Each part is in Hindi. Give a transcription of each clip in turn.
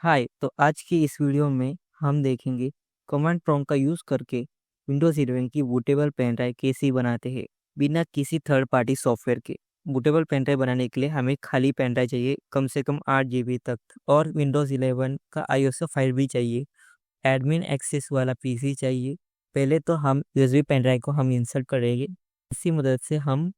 हाय। तो आज की इस वीडियो में हम देखेंगे कमांड प्रॉम्प्ट का यूज़ करके विंडोज़ 11 की बूटेबल पेन ड्राइव कैसे बनाते हैं बिना किसी थर्ड पार्टी सॉफ्टवेयर के। बूटेबल पेन ड्राइव बनाने के लिए हमें खाली पेन ड्राइव चाहिए कम से कम 8 GB तक, और विंडोज़ 11 का आईएसओ फाइल भी चाहिए। एडमिन एक्सेस वाला पीसी चाहिए। पहले तो हम यूएसबी पेन ड्राइव को हम इंसर्ट करेंगे। इसी मदद से हम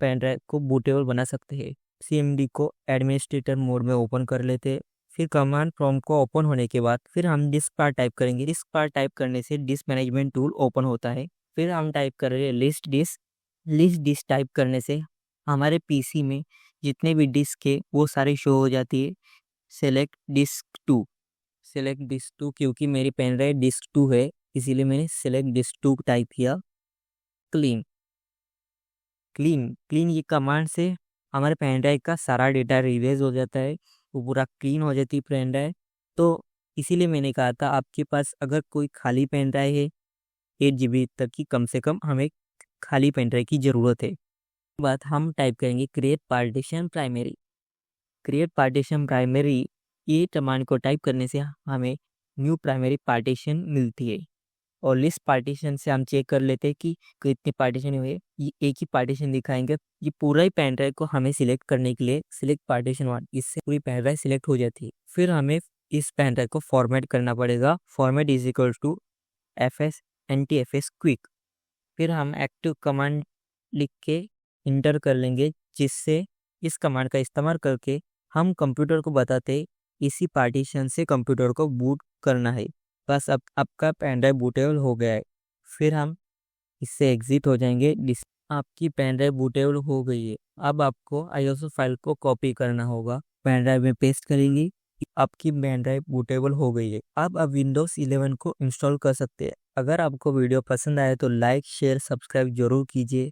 पेन ड्राइव को बूटेबल बना सकते हैं। सीएमडी को एडमिनिस्ट्रेटर मोड में ओपन कर लेते हैं। फिर कमांड प्रॉम्प्ट को ओपन होने के बाद फिर हम डिस्क पार टाइप करेंगे। डिस्क पार टाइप करने से डिस्क मैनेजमेंट टूल ओपन होता है। फिर हम टाइप करेंगे list disk. List disk type करने से हमारे पीसी में जितने भी डिस्क है वो सारी शो हो जाती है। Select disk two. Select disk two, क्योंकि मेरी पेन ड्राइव डिस्क 2 है, इसीलिए मैंने सेलेक्ट डिस्क 2 टाइप किया। क्लीन क्लीन क्लीन ये कमांड से हमारे पेन ड्राइव का सारा डेटा रिलीज हो जाता है, वो पूरा क्लीन हो जाती है पेन ड्राइव। तो इसीलिए मैंने कहा था आपके पास अगर कोई खाली पेन ड्राइव है 8 GB तक की, कम से कम हमें खाली पेन ड्राइव की ज़रूरत है। बात हम टाइप करेंगे create partition primary. Create partition primary ये कमांड को टाइप करने से हमें न्यू प्राइमरी पार्टीशन मिलती है। और लिस्ट पार्टीशन से हम चेक कर लेते हैं कि कितनी पार्टीशन हुई है। ये एक ही पार्टीशन दिखाएंगे। ये पूरा ही पेन ड्राइव को हमें सिलेक्ट करने के लिए सिलेक्ट पार्टीशन 1, इससे पूरी पेन ड्राइव सिलेक्ट हो जाती है। फिर हमें इस पेन ड्राइव को फॉर्मेट करना पड़ेगा। Format is equal to FS NTFS quick. फिर हम एक्टिव कमांड लिख के इंटर कर लेंगे, जिससे इस कमांड का इस्तेमाल करके हम कंप्यूटर को बताते इसी पार्टीशन से कंप्यूटर को बूट करना है। बस अब आपका पेन ड्राइव बूटेबल हो गया है। फिर हम इससे एग्जिट हो जाएंगे। आपकी पेन ड्राइव बूटेबल हो गई है। अब आपको आईएसओ फाइल को कॉपी करना होगा, पेन ड्राइव में पेस्ट करेंगे। आपकी पेन ड्राइव बूटेबल हो गई है। अब आप विंडोज़ 11 को इंस्टॉल कर सकते हैं। अगर आपको वीडियो पसंद आए तो लाइक शेयर सब्सक्राइब जरूर कीजिए।